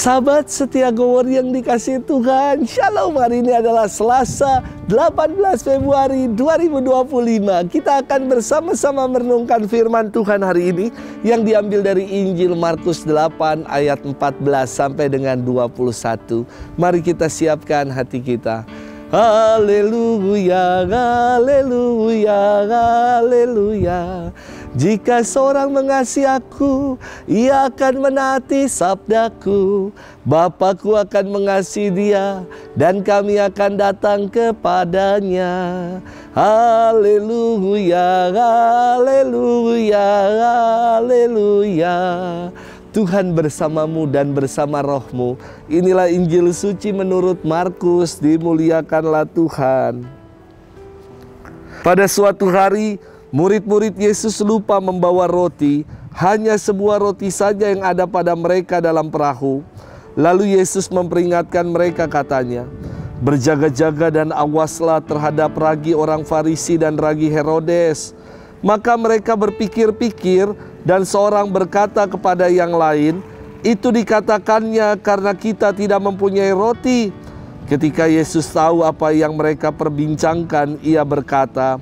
Sahabat setia Gowor yang dikasihi Tuhan, Shalom. Hari ini adalah Selasa 18 Februari 2025. Kita akan bersama-sama merenungkan firman Tuhan hari ini yang diambil dari Injil Markus 8 ayat 14 sampai dengan 21. Mari kita siapkan hati kita. Haleluya, haleluya, haleluya. Jika seorang mengasihi aku, ia akan menaati sabdaku. Bapakku akan mengasihi dia, dan kami akan datang kepadanya. Haleluya, haleluya, haleluya. Tuhan bersamamu dan bersama rohmu. Inilah Injil suci menurut Markus. Dimuliakanlah Tuhan. Pada suatu hari, murid-murid Yesus lupa membawa roti. Hanya sebuah roti saja yang ada pada mereka dalam perahu. Lalu Yesus memperingatkan mereka, katanya, "Berjaga-jaga dan awaslah terhadap ragi orang Farisi dan ragi Herodes." Maka mereka berpikir-pikir, dan seorang berkata kepada yang lain, "Itu dikatakannya karena kita tidak mempunyai roti." Ketika Yesus tahu apa yang mereka perbincangkan, ia berkata,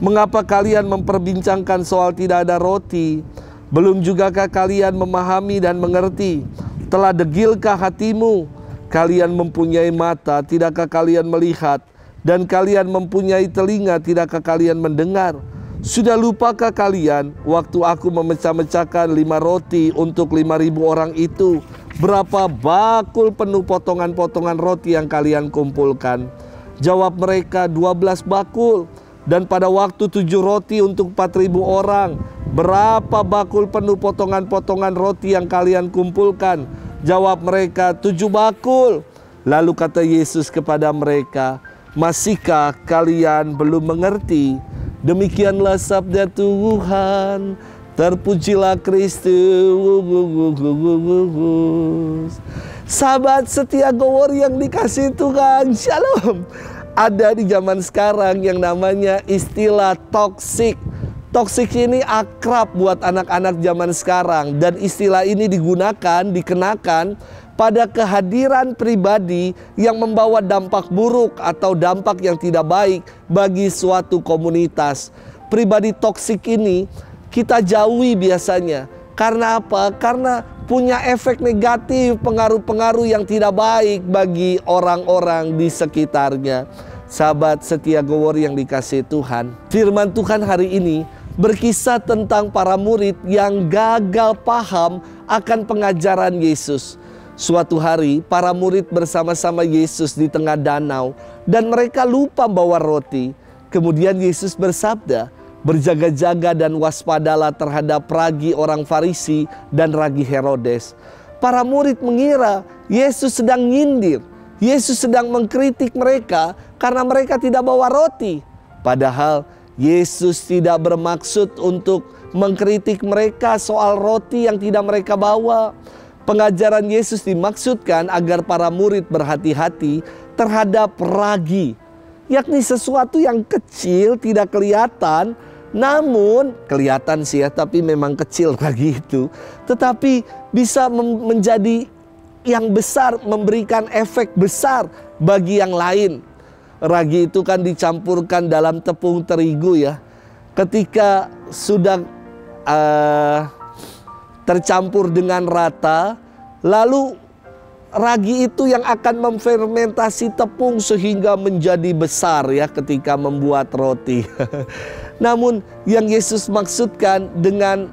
"Mengapa kalian memperbincangkan soal tidak ada roti? Belum jugakah kalian memahami dan mengerti? Telah degilkah hatimu? Kalian mempunyai mata, tidakkah kalian melihat? Dan kalian mempunyai telinga, tidakkah kalian mendengar? Sudah lupakah kalian waktu aku memecah-mecahkan 5 roti untuk 5.000 orang itu? Berapa bakul penuh potongan-potongan roti yang kalian kumpulkan?" Jawab mereka, 12 bakul. "Dan pada waktu 7 roti untuk 4.000 orang, berapa bakul penuh potongan-potongan roti yang kalian kumpulkan?" Jawab mereka, 7 bakul. Lalu kata Yesus kepada mereka, "Masihkah kalian belum mengerti?" Demikianlah sabda Tuhan. Terpujilah Kristus. Sahabat setia Gowor yang dikasihi Tuhan, Shalom. Ada di zaman sekarang yang namanya istilah toksik. Toksik ini akrab buat anak-anak zaman sekarang. Dan istilah ini dikenakan pada kehadiran pribadi yang membawa dampak buruk atau dampak yang tidak baik bagi suatu komunitas. Pribadi toksik ini kita jauhi biasanya. Karena apa? Karena punya efek negatif, pengaruh-pengaruh yang tidak baik bagi orang-orang di sekitarnya. Sahabat setia Gowor yang dikasihi Tuhan, firman Tuhan hari ini berkisah tentang para murid yang gagal paham akan pengajaran Yesus. Suatu hari para murid bersama-sama Yesus di tengah danau dan mereka lupa bawa roti. Kemudian Yesus bersabda, "Berjaga-jaga dan waspadalah terhadap ragi orang Farisi dan ragi Herodes." Para murid mengira Yesus sedang nyindir. Yesus sedang mengkritik mereka karena mereka tidak bawa roti. Padahal Yesus tidak bermaksud untuk mengkritik mereka soal roti yang tidak mereka bawa. Pengajaran Yesus dimaksudkan agar para murid berhati-hati terhadap ragi, yakni sesuatu yang kecil, tidak kelihatan, namun kelihatan sih ya, tapi memang kecil ragi itu, tetapi bisa menjadi yang besar, memberikan efek besar bagi yang lain. Ragi itu kan dicampurkan dalam tepung terigu ya. Ketika sudah tercampur dengan rata, lalu ragi itu yang akan memfermentasi tepung sehingga menjadi besar ya ketika membuat roti. Namun yang Yesus maksudkan dengan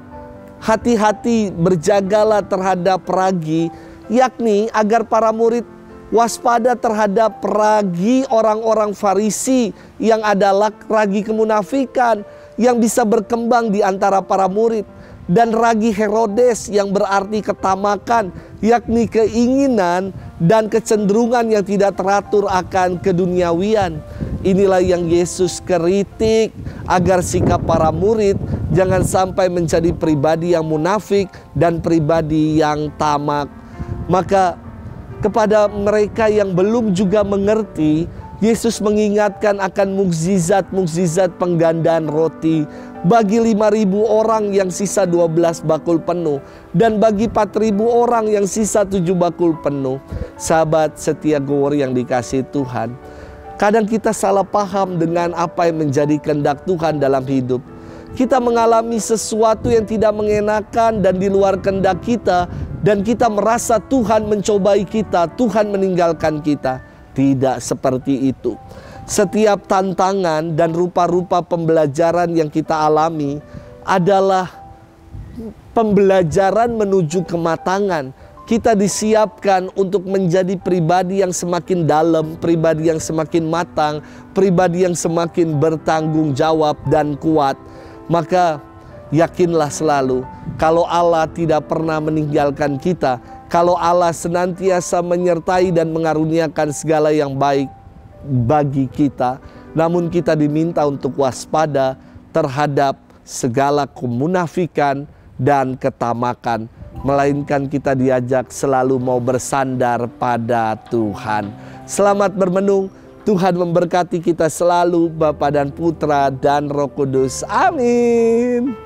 hati-hati berjagalah terhadap ragi, yakni agar para murid waspada terhadap ragi orang-orang Farisi yang adalah ragi kemunafikan yang bisa berkembang di antara para murid. Dan ragi Herodes yang berarti ketamakan, yakni keinginan dan kecenderungan yang tidak teratur akan keduniawian. Inilah yang Yesus kritik agar sikap para murid jangan sampai menjadi pribadi yang munafik dan pribadi yang tamak. Maka kepada mereka yang belum juga mengerti, Yesus mengingatkan akan mukjizat-mukjizat penggandaan roti, bagi 5.000 orang yang sisa 12 bakul penuh, dan bagi 4.000 orang yang sisa 7 bakul penuh. Sahabat setia Gowor yang dikasihi Tuhan, kadang kita salah paham dengan apa yang menjadi kehendak Tuhan dalam hidup. Kita mengalami sesuatu yang tidak mengenakan dan di luar kehendak kita, dan kita merasa Tuhan mencobai kita, Tuhan meninggalkan kita. Tidak seperti itu. Setiap tantangan dan rupa-rupa pembelajaran yang kita alami adalah pembelajaran menuju kematangan. Kita disiapkan untuk menjadi pribadi yang semakin dalam, pribadi yang semakin matang, pribadi yang semakin bertanggung jawab dan kuat. Maka yakinlah selalu, kalau Allah tidak pernah meninggalkan kita, kalau Allah senantiasa menyertai dan mengaruniakan segala yang baik bagi kita, namun kita diminta untuk waspada terhadap segala kemunafikan dan ketamakan, melainkan kita diajak selalu mau bersandar pada Tuhan. Selamat bermenung. Tuhan memberkati kita selalu, Bapa dan Putra dan Roh Kudus. Amin.